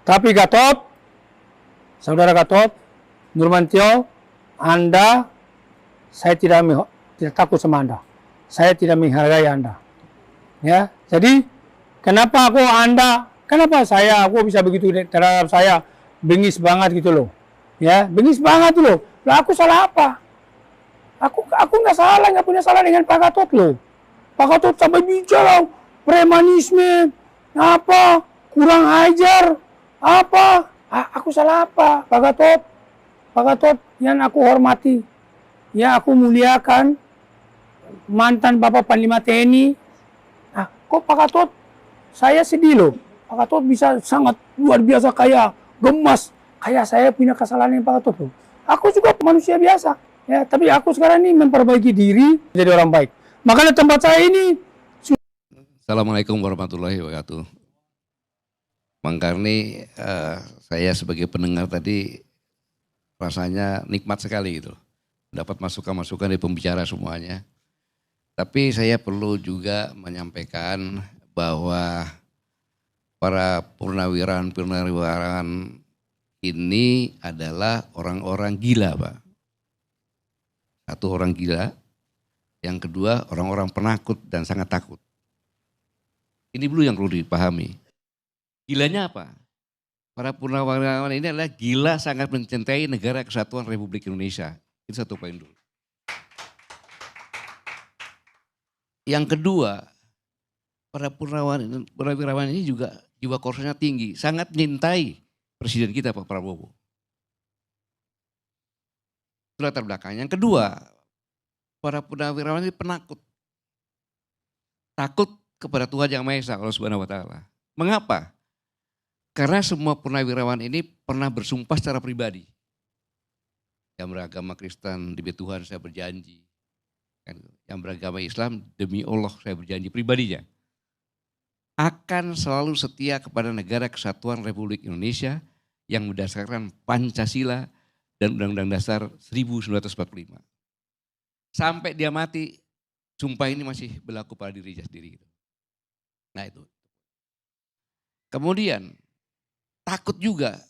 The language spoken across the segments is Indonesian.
Tapi Gatot, saudara Gatot, Nurmantio, Anda, saya tidak takut sama Anda. Saya tidak menghargai Anda. Ya, jadi kenapa aku bisa begitu terhadap saya, bengis banget gitu loh. Ya, bengis banget loh. Lah aku salah apa? Aku nggak salah, nggak punya salah dengan Pak Gatot loh. Pak Gatot sampai bicara premanisme, apa, kurang ajar, apa, aku salah apa, Pak Gatot? Pak Gatot yang aku hormati, ya aku muliakan, mantan Bapak Panglima TNI. Kok Pak Gatot, saya sedih loh. Pak Gatot bisa sangat luar biasa kaya, gemas, kayak saya punya kesalahan dengan Pak Gatot loh. Aku juga manusia biasa. Ya, tapi aku sekarang ini memperbaiki diri jadi orang baik. Makanya tempat saya ini. Assalamualaikum warahmatullahi wabarakatuh. Bang Karni, saya sebagai pendengar tadi rasanya nikmat sekali gitu. Dapat masukan-masukan dari pembicara semuanya. Tapi saya perlu juga menyampaikan bahwa para purnawirawan ini adalah orang-orang gila, Pak. Satu orang gila, yang kedua orang-orang penakut dan sangat takut. Ini dulu yang perlu dipahami. Gilanya apa? Para purnawirawan ini adalah gila sangat mencintai negara kesatuan Republik Indonesia. Itu satu poin dulu. Yang kedua, para purnawirawan ini juga jiwa korupsinya tinggi. Sangat menyintai Presiden kita Pak Prabowo. Itu latar belakang. Yang kedua, para purnawirawan ini penakut. Takut kepada Tuhan Yang Maha Esa, Allah Subhanahu wa Ta'ala. Mengapa? Karena semua purnawirawan ini pernah bersumpah secara pribadi. Yang beragama Kristen, demi Tuhan saya berjanji. Yang beragama Islam, demi Allah saya berjanji pribadinya. Akan selalu setia kepada negara kesatuan Republik Indonesia yang berdasarkan Pancasila dan Undang-Undang Dasar 1945. Sampai dia mati, sumpah ini masih berlaku pada dirinya sendiri. Nah itu. Kemudian takut juga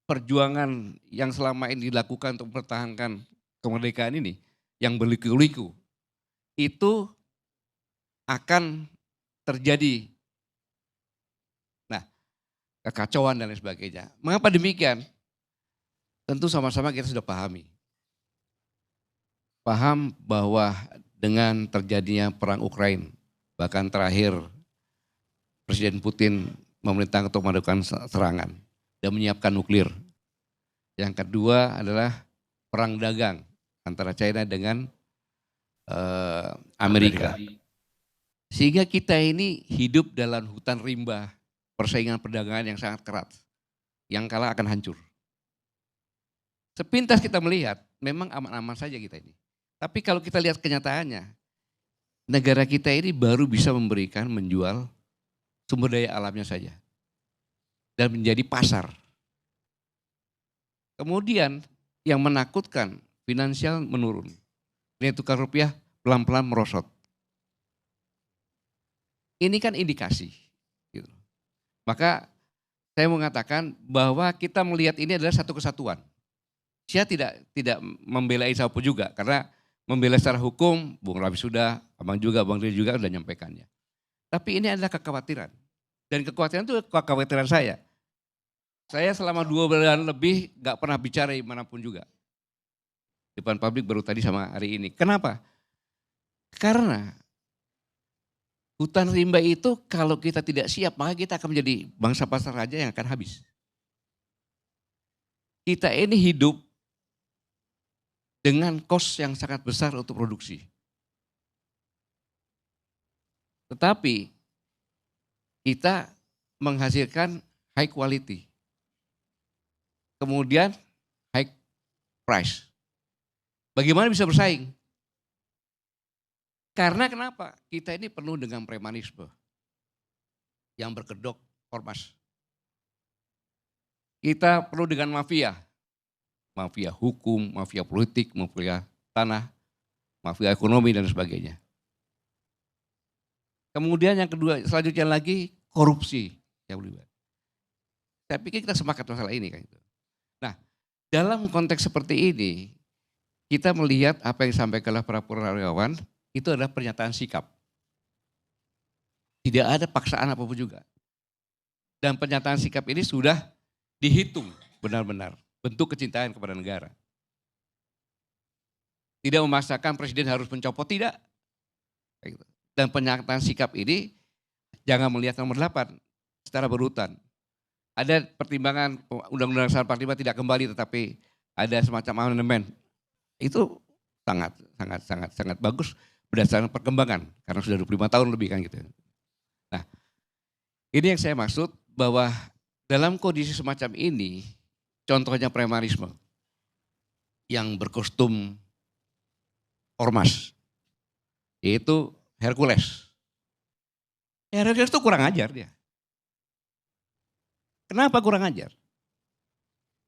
perjuangan yang selama ini dilakukan untuk mempertahankan kemerdekaan ini, yang berliku-liku, itu akan terjadi kekacauan dan lain sebagainya. Mengapa demikian? Tentu sama-sama kita sudah pahami. Paham bahwa dengan terjadinya perang Ukraina, bahkan terakhir Presiden Putin memerintahkan untuk melakukan serangan dan menyiapkan nuklir. Yang kedua adalah perang dagang antara China dengan Amerika. Sehingga kita ini hidup dalam hutan rimba, persaingan perdagangan yang sangat keras. Yang kalah akan hancur. Sepintas kita melihat, memang aman-aman saja kita ini. Tapi kalau kita lihat kenyataannya, negara kita ini baru bisa memberikan, menjual sumber daya alamnya saja. Dan menjadi pasar. Kemudian yang menakutkan, finansial menurun. Nilai tukar rupiah pelan-pelan merosot. Ini kan indikasi. Gitu. Maka saya mengatakan bahwa kita melihat ini adalah satu kesatuan. Saya tidak membela siapapun juga, karena membela secara hukum, Bung Rabi sudah, Abang juga, Bang Diri juga sudah menyampaikannya. Tapi ini adalah kekhawatiran. Dan kekhawatiran itu kekhawatiran saya. Saya selama 2 bulan lebih gak pernah bicara dimanapun juga. Depan publik baru tadi sama hari ini. Kenapa? Karena hutan rimba itu kalau kita tidak siap, maka kita akan menjadi bangsa pasar raja yang akan habis. Kita ini hidup dengan kos yang sangat besar untuk produksi. Tetapi kita menghasilkan high quality. Kemudian high price. Bagaimana bisa bersaing? Karena kenapa? Kita ini penuh dengan premanisme yang berkedok ormas. Kita penuh dengan mafia. Mafia hukum, mafia politik, mafia tanah, mafia ekonomi dan sebagainya. Kemudian yang kedua, selanjutnya lagi korupsi. Saya pikir kita sepakat masalah ini kan. Nah, dalam konteks seperti ini, kita melihat apa yang disampaikan oleh para purnawirawan itu adalah pernyataan sikap. Tidak ada paksaan apapun juga. Dan pernyataan sikap ini sudah dihitung benar-benar bentuk kecintaan kepada negara. Tidak memaksakan presiden harus mencopot, tidak. Dan pernyataan sikap ini jangan melihat nomor 8 secara berurutan. Ada pertimbangan Undang-Undang Dasar 45 tidak kembali, tetapi ada semacam amandemen. Itu sangat bagus berdasarkan perkembangan karena sudah 25 tahun lebih kan gitu. Nah, ini yang saya maksud bahwa dalam kondisi semacam ini, contohnya premanisme yang berkostum ormas, yaitu Hercules. Hercules itu kurang ajar dia. Kenapa kurang ajar?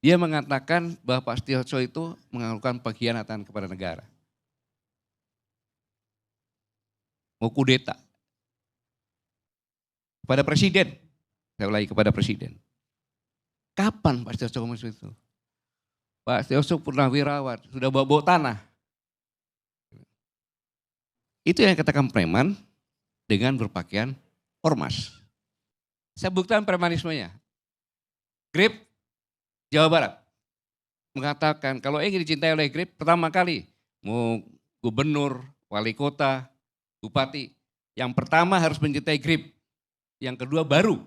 Dia mengatakan bahwa Pak Setiawaso itu melakukan pengkhianatan kepada negara. Mau kudeta. Kepada presiden. Saya ulangi, kepada presiden. Kapan Pak Setiawaso ngomong itu? Pak Setiawaso purnawirawan, sudah bawa tanah. Itu yang dikatakan preman dengan berpakaian ormas. Saya buktikan premanismenya. Grip Jawa Barat mengatakan kalau ingin dicintai oleh Grip, pertama kali mau gubernur, wali kota, bupati, yang pertama harus mencintai Grip, yang kedua baru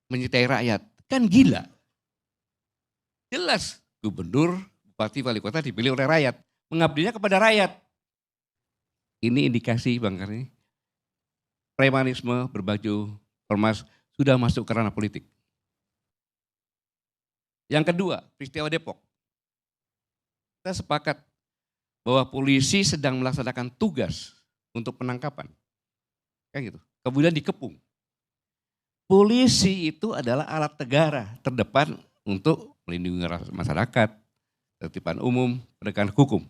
mencintai rakyat. Kan gila. Jelas gubernur, bupati, wali kota dipilih oleh rakyat, mengabdinya kepada rakyat. Ini indikasi Bang Karni, premanisme berbaju ormas sudah masuk ke ranah politik. Yang kedua, peristiwa Depok. Kita sepakat bahwa polisi sedang melaksanakan tugas untuk penangkapan. Kan gitu. Kemudian dikepung. Polisi itu adalah alat negara terdepan untuk melindungi masyarakat, tertiban umum, penegakan hukum.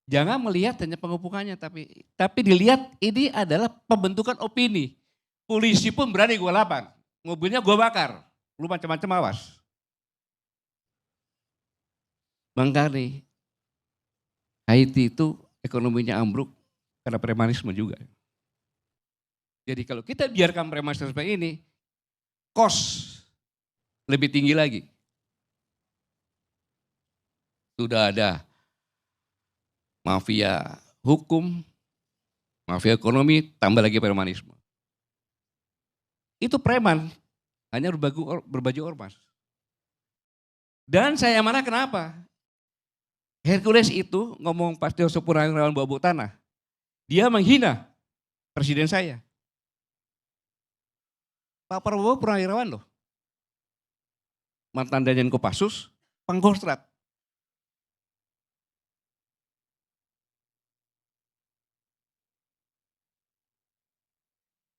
Jangan melihat hanya pengepungannya, tapi dilihat ini adalah pembentukan opini. Polisi pun berani gue lapang, mobilnya gue bakar. Lu macam-macam awas. Bang Karni, Haiti itu ekonominya ambruk karena premanisme juga. Jadi kalau kita biarkan premanisme seperti ini, cost lebih tinggi lagi. Sudah ada mafia hukum, mafia ekonomi, tambah lagi premanisme. Itu preman. Hanya berbaju ormas. Dan saya marah kenapa? Hercules itu ngomong Pak Setiawaso purnawirawan bawa tanah. Dia menghina presiden saya. Pak Prabowo purnawirawan loh. Mantan Danjen Kopassus, Pangkostrat.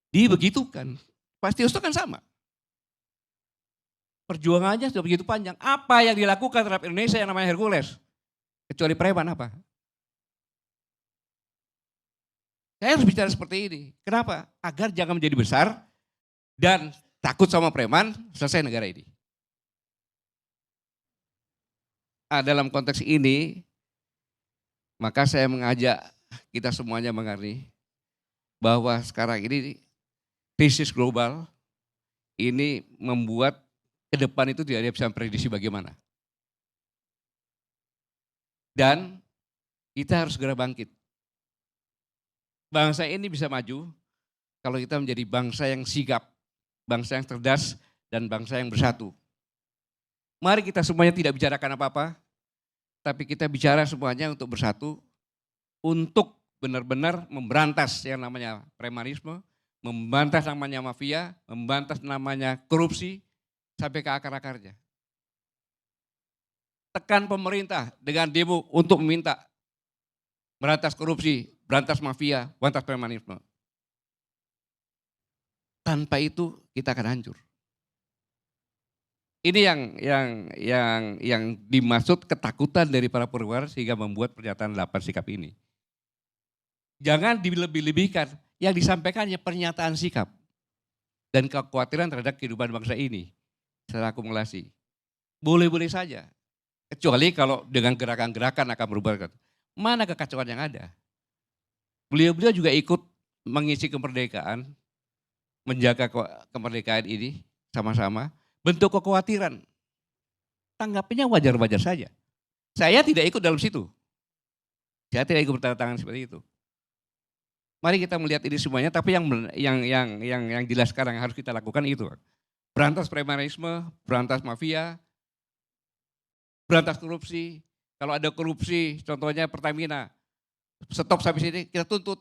Dibegitukan. Pak Setiawaso kan sama. Perjuangannya sudah begitu panjang. Apa yang dilakukan terhadap Indonesia yang namanya Hercules? Kecuali preman apa? Saya harus bicara seperti ini. Kenapa? Agar jangan menjadi besar dan takut sama preman, selesai negara ini. Dalam konteks ini, maka saya mengajak kita semuanya mengerti bahwa sekarang ini krisis global ini membuat ke depan itu tidak ada bisa memprediksi bagaimana. Dan kita harus segera bangkit. Bangsa ini bisa maju kalau kita menjadi bangsa yang sigap, bangsa yang cerdas, dan bangsa yang bersatu. Mari kita semuanya tidak bicarakan apa-apa, tapi kita bicara semuanya untuk bersatu, untuk benar-benar memberantas yang namanya premanisme, memberantas namanya mafia, memberantas namanya korupsi, sampai ke akar-akarnya. Tekan pemerintah dengan demo untuk meminta berantas korupsi, berantas mafia, berantas premanisme. Tanpa itu kita akan hancur. Ini yang dimaksud ketakutan dari para purnawirawan sehingga membuat pernyataan 8 sikap ini. Jangan dilebih-lebihkan, yang disampaikan hanya pernyataan sikap. dan kekhawatiran terhadap kehidupan bangsa ini secara akumulasi. Boleh-boleh saja. Kecuali kalau dengan gerakan-gerakan akan berubah. Mana kekacauan yang ada? Beliau-beliau juga ikut mengisi kemerdekaan, menjaga kemerdekaan ini sama-sama. Bentuk kekhawatiran, tanggapinya wajar-wajar saja. Saya tidak ikut dalam situ. Saya tidak ikut bertanda tangan seperti itu. Mari kita melihat ini semuanya, tapi yang jelas sekarang yang harus kita lakukan itu. Berantas premanisme, berantas mafia, berantas korupsi. Kalau ada korupsi, contohnya Pertamina, stop sampai sini, kita tuntut.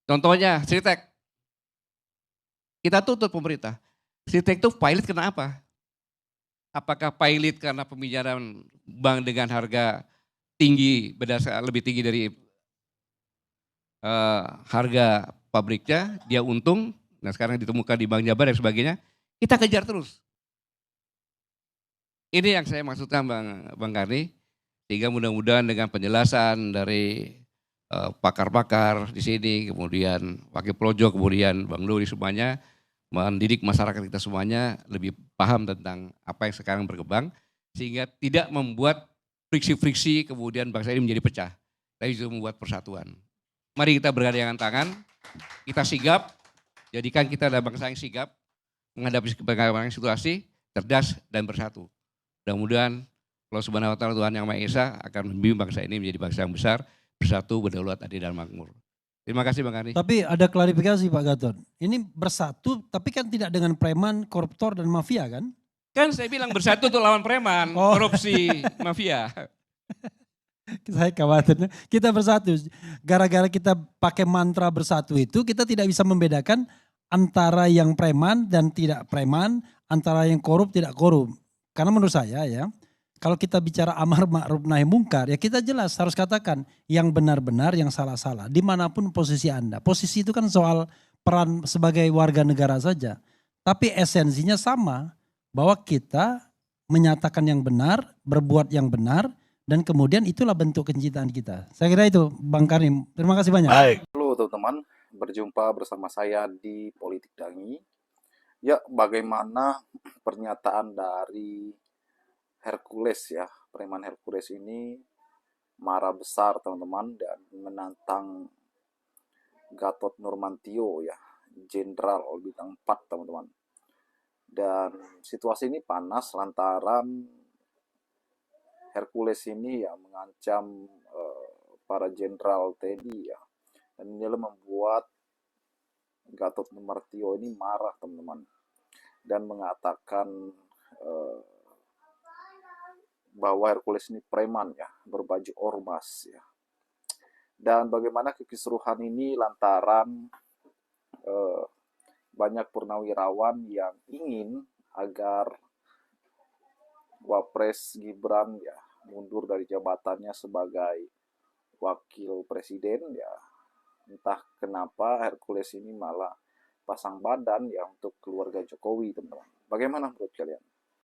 Contohnya Sritek, kita tuntut pemerintah. Sritek itu pilot kenapa? Apakah pilot karena peminjaman bank dengan harga tinggi, berdasar lebih tinggi dari harga pabriknya, dia untung, nah sekarang ditemukan di Bank Jabar dan sebagainya, kita kejar terus. Ini yang saya maksudkan Bang Karni, sehingga mudah-mudahan dengan penjelasan dari pakar-pakar di sini, kemudian Wakil Projo, kemudian Bang Dori semuanya, mendidik masyarakat kita semuanya lebih paham tentang apa yang sekarang berkembang, sehingga tidak membuat friksi-friksi kemudian bangsa ini menjadi pecah, tapi juga membuat persatuan. Mari kita bergandengan tangan, kita sigap, jadikan kita adalah bangsa yang sigap, menghadapi berbagai situasi, cerdas dan bersatu. Mudah-mudahan Allah Subhanahu wa Ta'ala Tuhan Yang Maha Esa akan membimbing bangsa ini menjadi bangsa yang besar, bersatu, berdaulat, adil dan makmur. Terima kasih Bang Karni. Tapi ada klarifikasi Pak Gatot. Ini bersatu tapi kan tidak dengan preman, koruptor dan mafia kan? Kan saya bilang bersatu untuk lawan preman, korupsi, mafia. Saya khawatirnya kita bersatu. Gara-gara kita pakai mantra bersatu itu kita tidak bisa membedakan antara yang preman dan tidak preman, antara yang korup tidak korup. Karena menurut saya ya, kalau kita bicara amar ma'ruf nahi mungkar, ya kita jelas harus katakan yang benar-benar, yang salah-salah. Dimanapun posisi Anda. Posisi itu kan soal peran sebagai warga negara saja. Tapi esensinya sama, bahwa kita menyatakan yang benar, berbuat yang benar, dan kemudian itulah bentuk kecintaan kita. Saya kira itu Bang Karim. Terima kasih banyak. Baik. Halo teman-teman, berjumpa bersama saya di Politik Dangi. Ya, bagaimana pernyataan dari Hercules ya, preman Hercules ini marah besar teman-teman dan menantang Gatot Nurmantio ya, Jenderal Bintang 4 teman-teman. Dan situasi ini panas lantaran Hercules ini ya mengancam para jenderal TNI ya. Dan ini membuat Gatot Nurmantio ini marah teman-teman dan mengatakan bahwa Hercules ini preman ya, berbaju ormas ya. Dan bagaimana kekisruhan ini lantaran banyak purnawirawan yang ingin agar Wapres Gibran ya mundur dari jabatannya sebagai wakil presiden ya. Entah kenapa Hercules ini malah pasang badan ya untuk keluarga Jokowi teman-teman. Bagaimana menurut kalian?